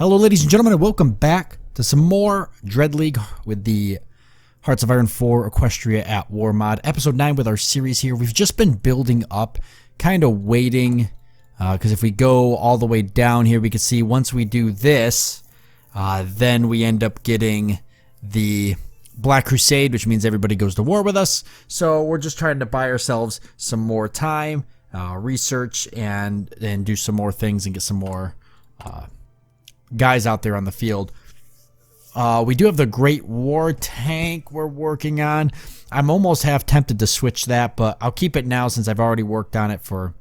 Hello ladies and gentlemen, and welcome back to some more Dread League with the Hearts of Iron 4 Equestria at War mod. Episode 9 with our series here. We've just been building up, kind of waiting, because if we go all the way down here, we can see once we do this, then we end up getting the Black Crusade, which means everybody goes to war with us. So we're just trying to buy ourselves some more time, research, and do some more things and get some more guys out there on the field. We do have the Great War Tank we're working on. I'm almost half tempted to switch that, but I'll keep it now since I've already worked on it for,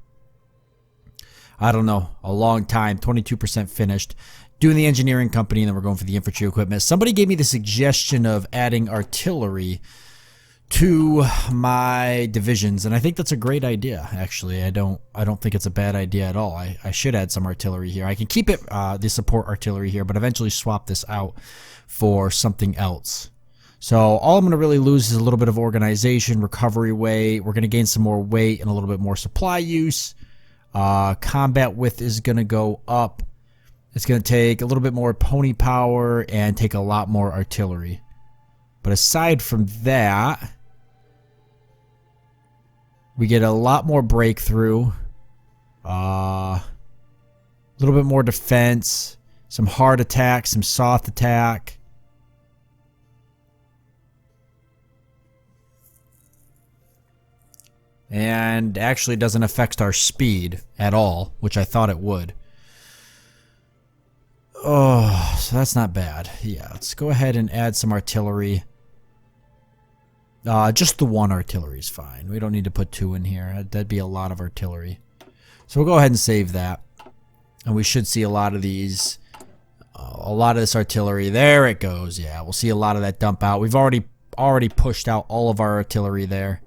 I don't know, a long time. 22% finished. Doing the engineering company, and then we're going for the infantry equipment. Somebody gave me the suggestion of adding artillery to my divisions, and I think that's a great idea. Actually, I don't think it's a bad idea at all. I should add some artillery here. I can keep it the support artillery here, but eventually swap this out for something else. So all I'm going to really lose is a little bit of organization, recovery weight. We're going to gain some more weight and a little bit more supply use. Combat width is going to go up. It's going to take a little bit more pony power and take a lot more artillery. But aside from that, we get a lot more breakthrough, a little bit more defense, some hard attack, some soft attack. And actually doesn't affect our speed at all, which I thought it would. Oh, so that's not bad. Yeah, let's go ahead and add some artillery. Just the one artillery is fine. We don't need to put two in here. That'd be a lot of artillery. So we'll go ahead and save that. And we should see a lot of these, a lot of this artillery. There it goes. Yeah, we'll see a lot of that dump out. We've already pushed out all of our artillery there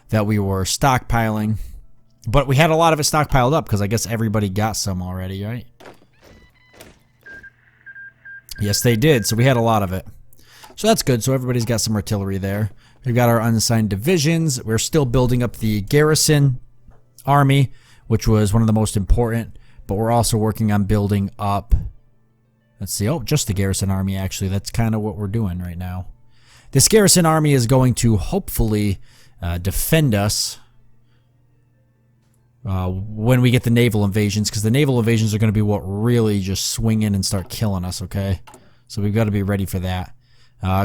that we were stockpiling. But we had a lot of it stockpiled up because I guess everybody got some already, right? Yes, they did. So we had a lot of it. So that's good. So everybody's got some artillery there. We've got our unassigned divisions. We're still building up the garrison army, which was one of the most important. But we're also working on building up, let's see, oh, just the garrison army, actually. That's kind of what we're doing right now. This garrison army is going to hopefully defend us when we get the naval invasions, because the naval invasions are going to be what really just swing in and start killing us, okay? So we've got to be ready for that.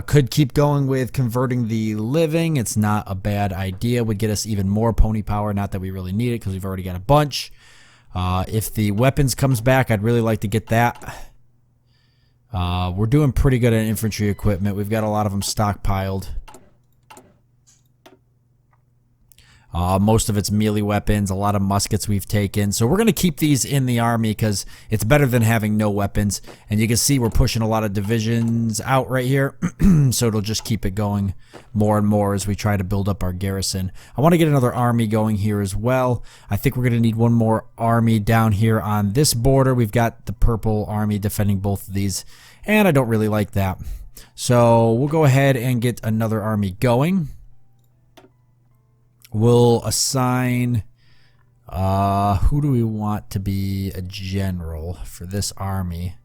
Could keep going with converting the living. It's not a bad idea. Would get us even more pony power. Not that we really need it because we've already got a bunch. If the weapons comes back, I'd really like to get that. We're doing pretty good at infantry equipment. We've got a lot of them stockpiled. Most of it's melee weapons, a lot of muskets we've taken. So we're going to keep these in the army because it's better than having no weapons. And you can see we're pushing a lot of divisions out right here. So it'll just keep it going more and more as we try to build up our garrison. I want to get another army going here as well. I think we're going to need one more army down here on this border. We've got the purple army defending both of these. And I don't really like that. So we'll go ahead and get another army going. We'll assign, who do we want to be a general for this army?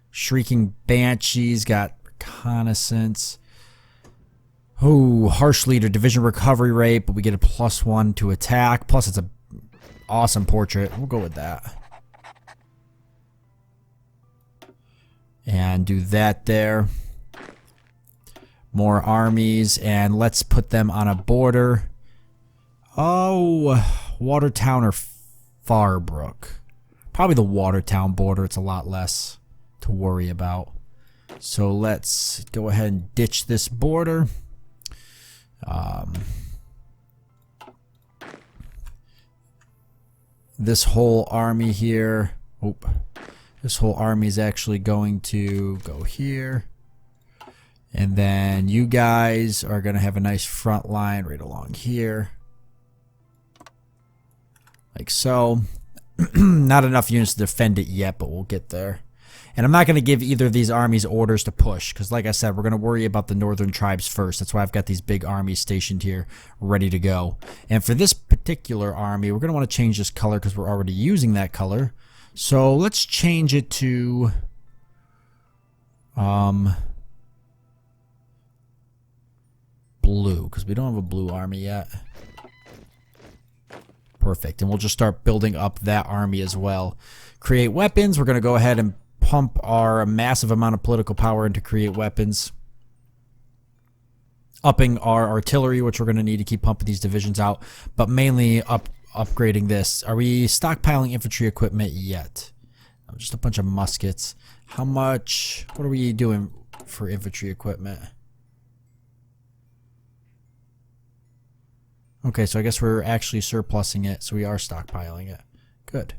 Shrieking Banshees, got reconnaissance. Oh, harsh leader, division recovery rate, but we get a +1 to attack. Plus it's a awesome portrait. We'll go with that. And do that there. More armies, and let's put them on a border. Oh, Watertown or Farbrook. Probably the Watertown border. It's a lot less to worry about. So let's go ahead and ditch this border. This whole army here. This whole army is actually going to go here. And then you guys are going to have a nice front line right along here. Like so. Not enough units to defend it yet, but we'll get there. And I'm not going to give either of these armies orders to push, because like I said, we're going to worry about the northern tribes first. That's why I've got these big armies stationed here ready to go. And for this particular army, we're going to want to change this color because we're already using that color. So let's change it to Blue, because we don't have a blue army yet. Perfect. And we'll just start building up that army as well. Create weapons. We're going to go ahead and pump our massive amount of political power into create weapons. Upping our artillery, which we're going to need to keep pumping these divisions out. But mainly upgrading this. Are we stockpiling infantry equipment yet? No, just a bunch of muskets. How much? What are we doing for infantry equipment? Okay, so I guess we're actually surplusing it, so we are stockpiling it. Good.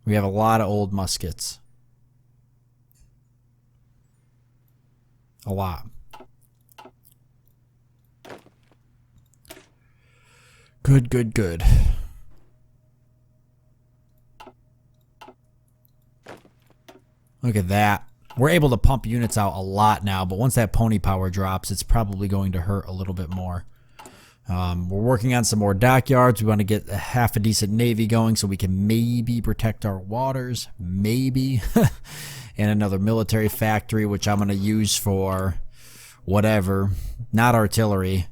We have a lot of old muskets. A lot. Good, good, good. Look at that. We're able to pump units out a lot now, but once that pony power drops, it's probably going to hurt a little bit more. We're working on some more dockyards. We want to get half a decent navy going so we can maybe protect our waters. Maybe. And another military factory, which I'm going to use for whatever. Not artillery.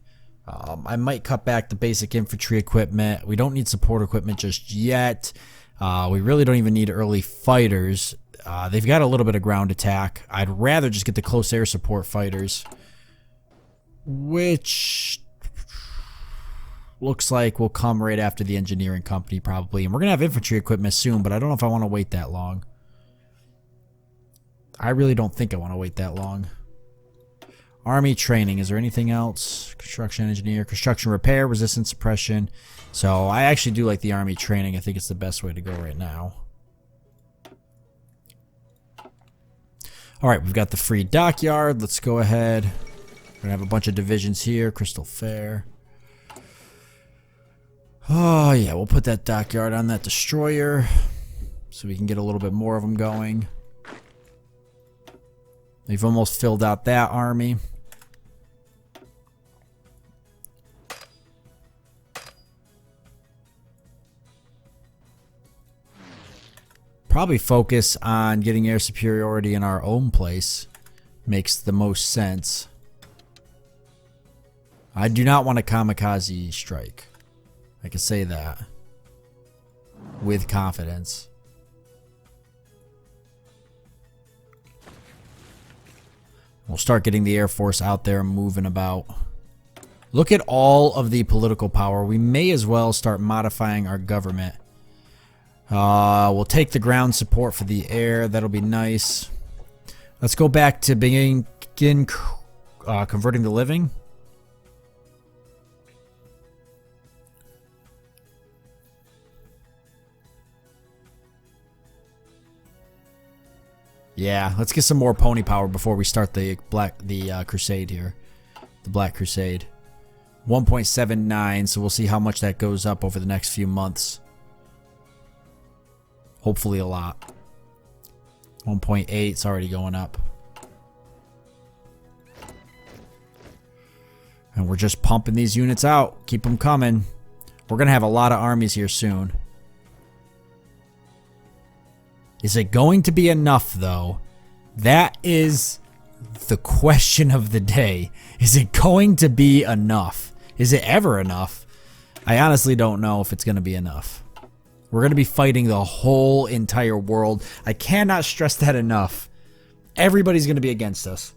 I might cut back the basic infantry equipment. We don't need support equipment just yet. We really don't even need early fighters. They've got a little bit of ground attack. I'd rather just get the close air support fighters. Which looks like will come right after the engineering company probably. And we're going to have infantry equipment soon, but I don't know if I want to wait that long. I really don't think I want to wait that long. Army training. Is there anything else? Construction engineer, construction repair, resistance suppression. So I actually do like the army training. I think it's the best way to go right now. Alright, we've got the free dockyard. Let's go ahead. We're going to have a bunch of divisions here. Crystal Fair. Oh, yeah, we'll put that dockyard on that destroyer so we can get a little bit more of them going. We've almost filled out that army. Probably focus on getting air superiority in our own place. Makes the most sense. I do not want a kamikaze strike. I can say that with confidence. We'll start getting the Air Force out there moving about. Look at all of the political power. We may as well start modifying our government. We'll take the ground support for the air. That'll be nice. Let's go back to begin converting the living. Yeah, let's get some more pony power before we start the crusade here. The Black Crusade. 1.79, so we'll see how much that goes up over the next few months. Hopefully a lot. 1.8, it's already going up. And we're just pumping these units out. Keep them coming. We're going to have a lot of armies here soon. Is it going to be enough, though? That is the question of the day. Is it going to be enough? Is it ever enough? I honestly don't know if it's going to be enough. We're going to be fighting the whole entire world. I cannot stress that enough. Everybody's going to be against us.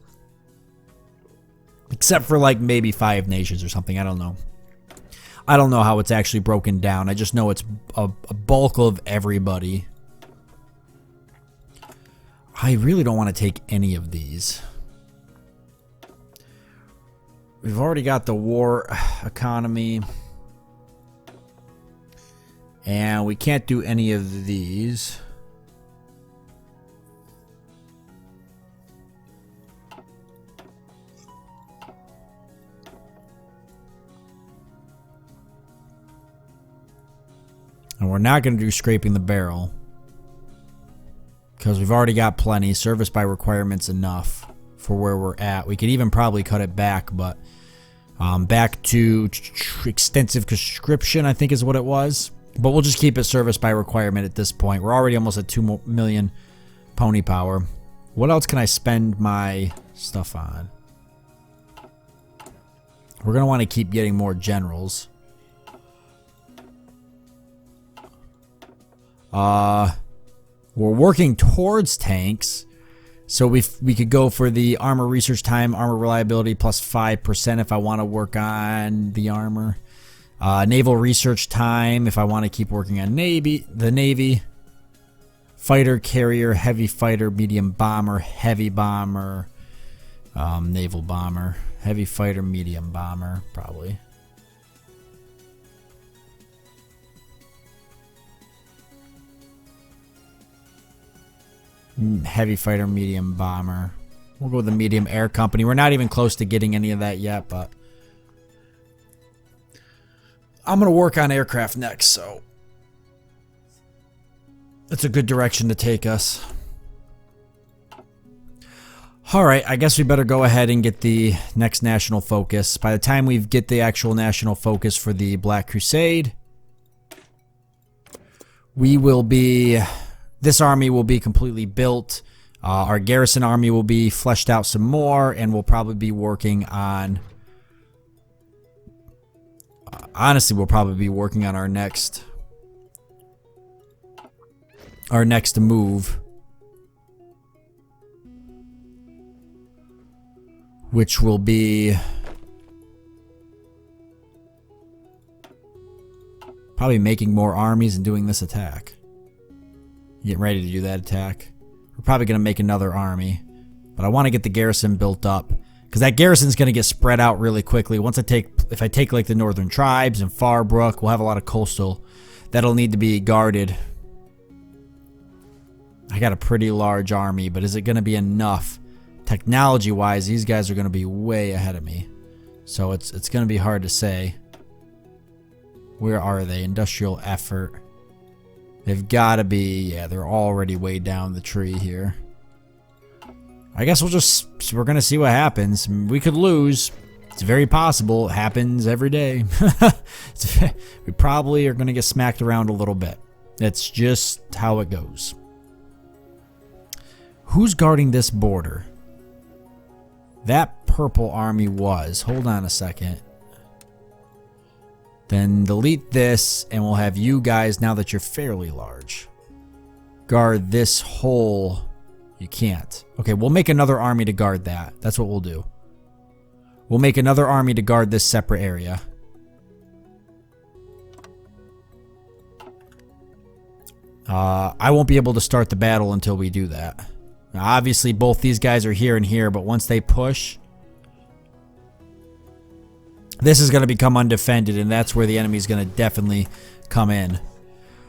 Except for like maybe 5 nations or something. I don't know. I don't know how it's actually broken down. I just know it's a bulk of everybody. I really don't want to take any of these. We've already got the war economy. And we can't do any of these. And we're not going to do scraping the barrel. Because we've already got plenty. Service by requirement's enough for where we're at. We could even probably cut it back, but back to extensive conscription, I think is what it was. But we'll just keep it service by requirement at this point. We're already almost at 2 million pony power. What else can I spend my stuff on? We're going to want to keep getting more generals. We're working towards tanks. So we could go for the armor research time, armor reliability plus 5% if I want to work on the armor. Naval research time if I want to keep working on the Navy. Fighter, carrier, heavy fighter, medium bomber, heavy bomber, naval bomber, heavy fighter, medium bomber, probably. Heavy fighter, medium bomber. We'll go with the medium air company. We're not even close to getting any of that yet, but I'm going to work on aircraft next, so that's a good direction to take us. Alright, I guess we better go ahead and get the next national focus. By the time we get the actual national focus for the Black Crusade, we will be... This army will be completely built. Our garrison army will be fleshed out some more, and we'll probably be working on... honestly, we'll probably be working on our next move, which will be probably making more armies and doing this attack. Getting ready to do that attack. We're probably going to make another army, but I want to get the garrison built up because that garrison is going to get spread out really quickly. If I take like the northern tribes and Farbrook, we'll have a lot of coastal that'll need to be guarded. I got a pretty large army, but is it going to be enough? Technology-wise, these guys are going to be way ahead of me, so it's going to be hard to say. Where are they? Industrial effort. They've got to be, yeah, they're already way down the tree here. I guess we're going to see what happens. We could lose. It's very possible. It happens every day. We probably are going to get smacked around a little bit. That's just how it goes. Who's guarding this border? That purple army was. Hold on a second. Then delete this, and we'll have you guys, now that you're fairly large, guard this whole... You can't. Okay, we'll make another army to guard that. That's what we'll do. We'll make another army to guard this separate area. I won't be able to start the battle until we do that. Now, obviously, both these guys are here and here, but once they push... This is going to become undefended, and that's where the enemy's going to definitely come in.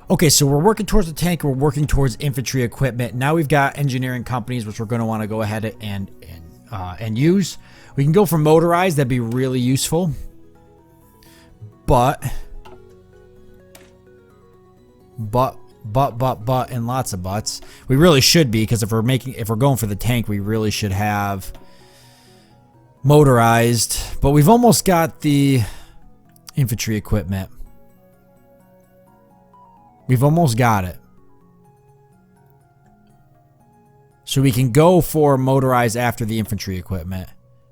Okay, so we're working towards the tank. We're working towards infantry equipment. Now we've got engineering companies, which we're going to want to go ahead and use. We can go for motorized. That'd be really useful. But, and lots of buts. We really should be, because if we're going for the tank, we really should have motorized, but we've almost got the infantry equipment. We've almost got it. So we can go for motorized after the infantry equipment.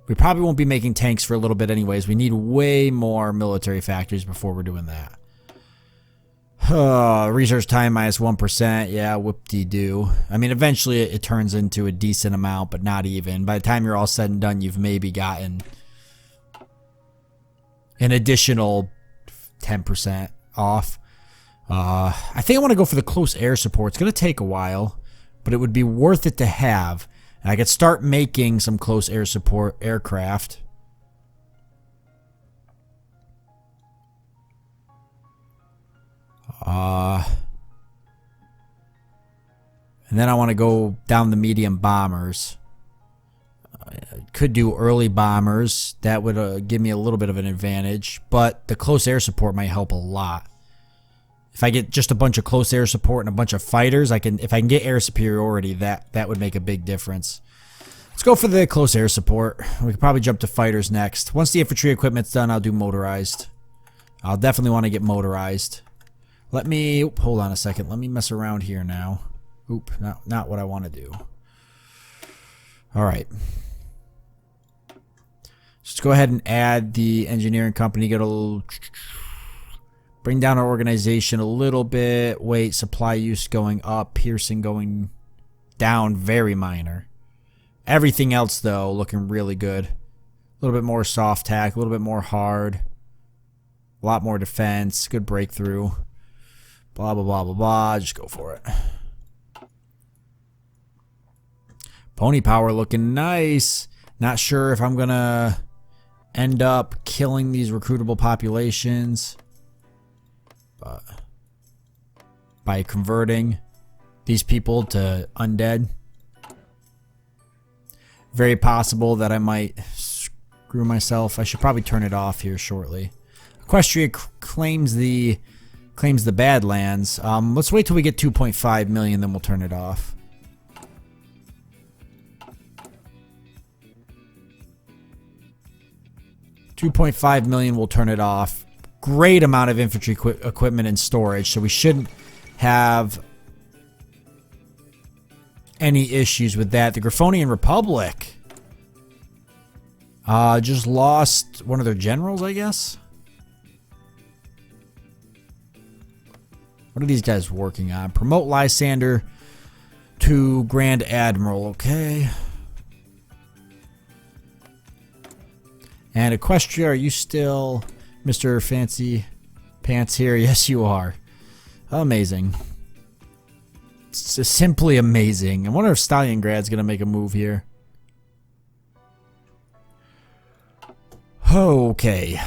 We probably won't be making tanks for a little bit anyways. We need way more military factories before we're doing that. Research time minus 1%. Yeah, whoop-de-doo. I mean, eventually it turns into a decent amount, but not even. By the time you're all said and done, you've maybe gotten an additional 10% off. I think I want to go for the close air support. It's going to take a while, but it would be worth it to have. And I could start making some close air support aircraft. And then I want to go down the medium bombers. Could do early bombers. That would give me a little bit of an advantage. But the close air support might help a lot. If I get just a bunch of close air support and a bunch of fighters, if I can get air superiority, that would make a big difference. Let's go for the close air support. We could probably jump to fighters next. Once the infantry equipment's done, I'll do motorized. I'll definitely want to get motorized. Hold on a second. Let me mess around here now. Oop, not what I want to do. All right. Let's go ahead and add the engineering company. Get a little... Bring down our organization a little bit. Wait, supply use going up. Piercing going down. Very minor. Everything else, though, looking really good. A little bit more soft tack. A little bit more hard. A lot more defense. Good breakthrough. Blah, blah, blah, blah, blah. Just go for it. Pony power looking nice. Not sure if I'm going to end up killing these recruitable populations. But by converting these people to undead. Very possible that I might screw myself. I should probably turn it off here shortly. Equestria claims the Badlands. Let's wait till we get 2.5 million, then we'll turn it off. $2.5 million, we'll turn it off. Great amount of infantry equipment and storage, so we shouldn't have any issues with that. The Griffonian Republic just lost one of their generals, I guess. What are these guys working on? Promote Lysander to Grand Admiral, okay. And Equestria, are you still Mr. Fancy Pants here? Yes, you are. Amazing. It's simply amazing. I wonder if Stalingrad's going to make a move here. Okay.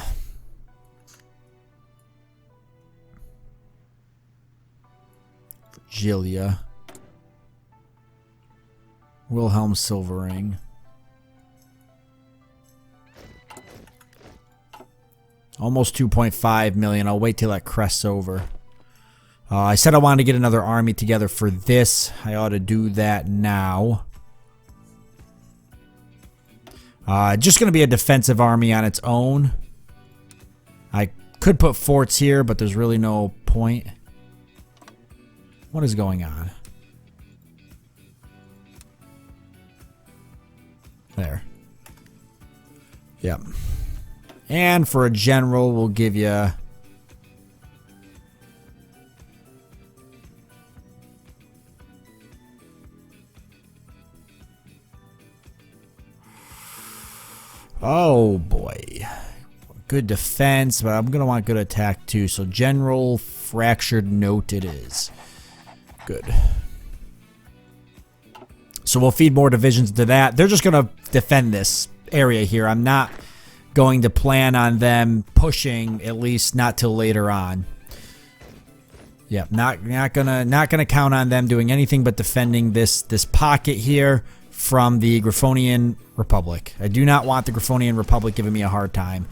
Virgilia. Wilhelm Silvering. Almost 2.5 million. I'll wait till that crests over. I said I wanted to get another army together for this. I ought to do that now. Just going to be a defensive army on its own. I could put forts here, but there's really no point. What is going on? There. Yep. And for a general, we'll give you... Oh, boy. Good defense, but I'm going to want good attack, too. So, General Fractured Note it is. Good. So, we'll feed more divisions to that. They're just going to defend this area here. I'm not going to plan on them pushing, at least not till later on. Yep, not gonna count on them doing anything but defending this pocket here from the Griffonian Republic. I do not want the Griffonian Republic giving me a hard time.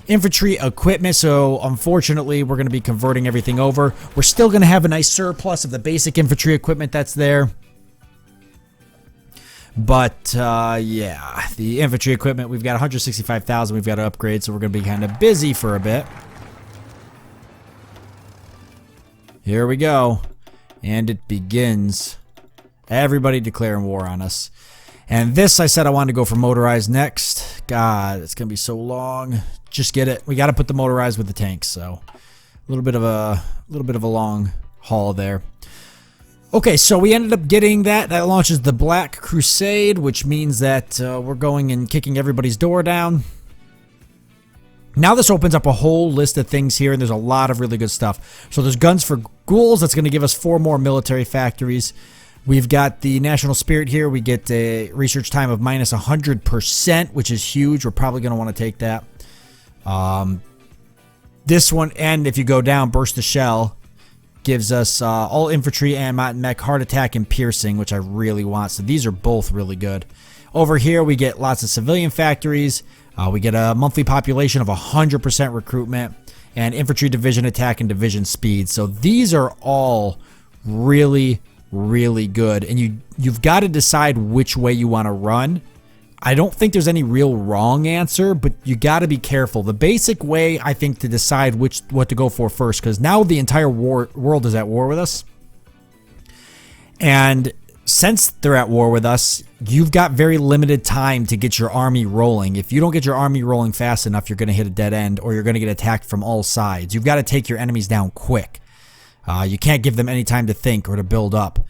Infantry equipment, so unfortunately we're going to be converting everything over. We're still going to have a nice surplus of the basic infantry equipment that's there. But, yeah, the infantry equipment, we've got 165,000 we've got to upgrade, so we're going to be kind of busy for a bit. Here we go. And it begins. Everybody declaring war on us. And this, I said I wanted to go for motorized next. God, it's going to be so long. Just get it. We got to put the motorized with the tanks, so a little bit of a long haul there. Okay, so we ended up getting that. That launches the Black Crusade, which means that we're going and kicking everybody's door down. Now this opens up a whole list of things here, and there's a lot of really good stuff. So there's Guns for Ghouls. That's going to give us 4 more military factories. We've got the National Spirit here. We get a research time of minus 100%, which is huge. We're probably going to want to take that. This one, and if you go down, Burst the Shell gives us all infantry and mech, heart attack, and piercing, which I really want. So these are both really good. Over here, we get lots of civilian factories. We get a monthly population of 100% recruitment and infantry division attack and division speed. So these are all really, really good. And you've got to decide which way you want to run. I don't think there's any real wrong answer, but you got to be careful. The basic way, I think, to decide what to go for first, because now the entire world is at war with us. And since they're at war with us, you've got very limited time to get your army rolling. If you don't get your army rolling fast enough, you're going to hit a dead end, or you're going to get attacked from all sides. You've got to take your enemies down quick. You can't give them any time to think or to build up.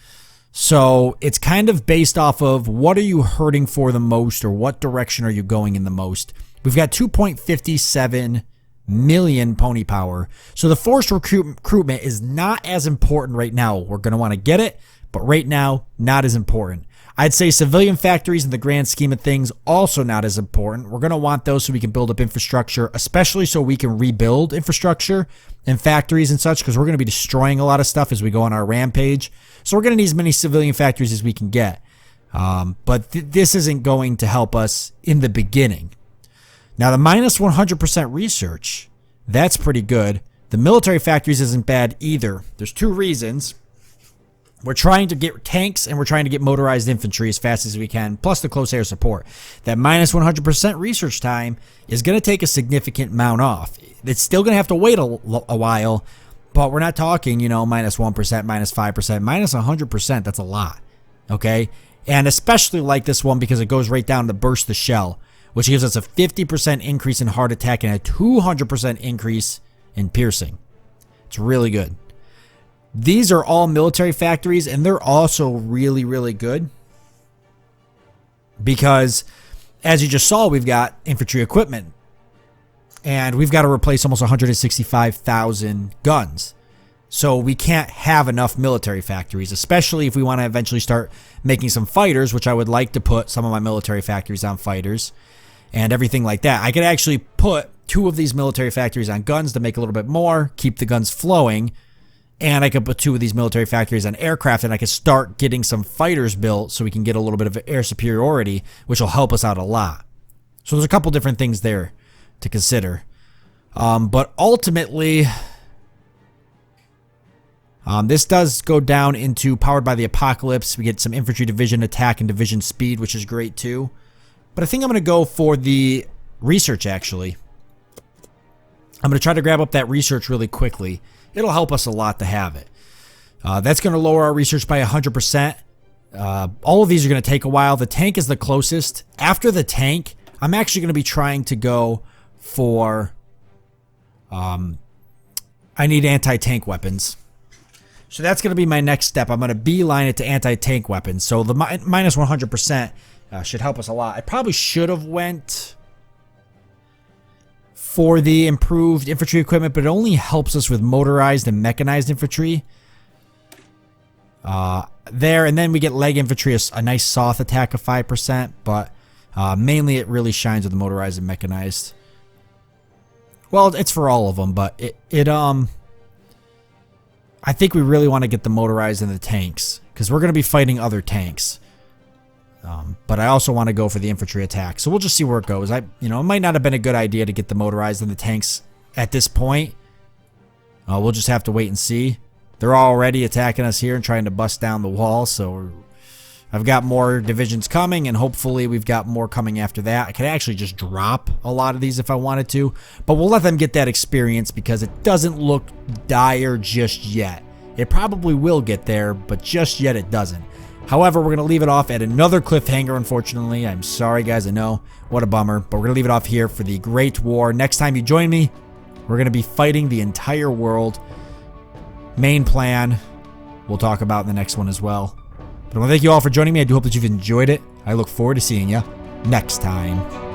So it's kind of based off of what are you hurting for the most, or what direction are you going in the most. We've got 2.57 million pony power. So the forced recruitment is not as important right now. We're going to want to get it, but right now, not as important. I'd say civilian factories in the grand scheme of things, also not as important. We're going to want those so we can build up infrastructure, especially so we can rebuild infrastructure and factories and such, because we're going to be destroying a lot of stuff as we go on our rampage. So we're going to need as many civilian factories as we can get. But this isn't going to help us in the beginning. Now, the minus 100% research, that's pretty good. The military factories isn't bad either. There's two reasons. We're trying to get tanks and we're trying to get motorized infantry as fast as we can, plus the close air support. That minus 100% research time is going to take a significant amount off. It's still going to have to wait a while, but we're not talking, you know, minus 1%, minus 5%, minus 100%. That's a lot, okay? And especially like this one because it goes right down to burst the shell, which gives us a 50% increase in heart attack and a 200% increase in piercing. It's really good. These are all military factories, and they're also really, really good because, as you just saw, we've got infantry equipment, and we've got to replace almost 165,000 guns. So we can't have enough military factories, especially if we want to eventually start making some fighters, which I would like to put some of my military factories on fighters and everything like that. I could actually put 2 of these military factories on guns to make a little bit more, keep the guns flowing. And I could put 2 of these military factories on aircraft, and I could start getting some fighters built so we can get a little bit of air superiority, which will help us out a lot. So there's a couple different things there to consider. But ultimately, this does go down into powered by the apocalypse. We get some infantry division attack and division speed, which is great too. But I think I'm going to go for the research, actually. I'm going to try to grab up that research really quickly. It'll help us a lot to have it. That's going to lower our research by 100%. All of these are going to take a while. The tank is the closest. After the tank, I'm actually going to be trying to go for... I need anti-tank weapons. So that's going to be my next step. I'm going to beeline it to anti-tank weapons. So the minus 100% should help us a lot. I probably should have went for the improved infantry equipment, but it only helps us with motorized and mechanized infantry. There, and then we get leg infantry, a nice soft attack of 5%, but mainly it really shines with the motorized and mechanized. Well, it's for all of them, but I think we really want to get the motorized and the tanks, because we're going to be fighting other tanks. But I also want to go for the infantry attack. So we'll just see where it goes. It might not have been a good idea to get the motorized and the tanks at this point. We'll just have to wait and see. They're already attacking us here and trying to bust down the wall. So I've got more divisions coming, and hopefully we've got more coming after that. I could actually just drop a lot of these if I wanted to. But we'll let them get that experience because it doesn't look dire just yet. It probably will get there, but just yet it doesn't. However, we're going to leave it off at another cliffhanger, unfortunately. I'm sorry, guys. I know. What a bummer. But we're going to leave it off here for the Great War. Next time you join me, we're going to be fighting the entire world. Main plan, we'll talk about in the next one as well. But I want to thank you all for joining me. I do hope that you've enjoyed it. I look forward to seeing you next time.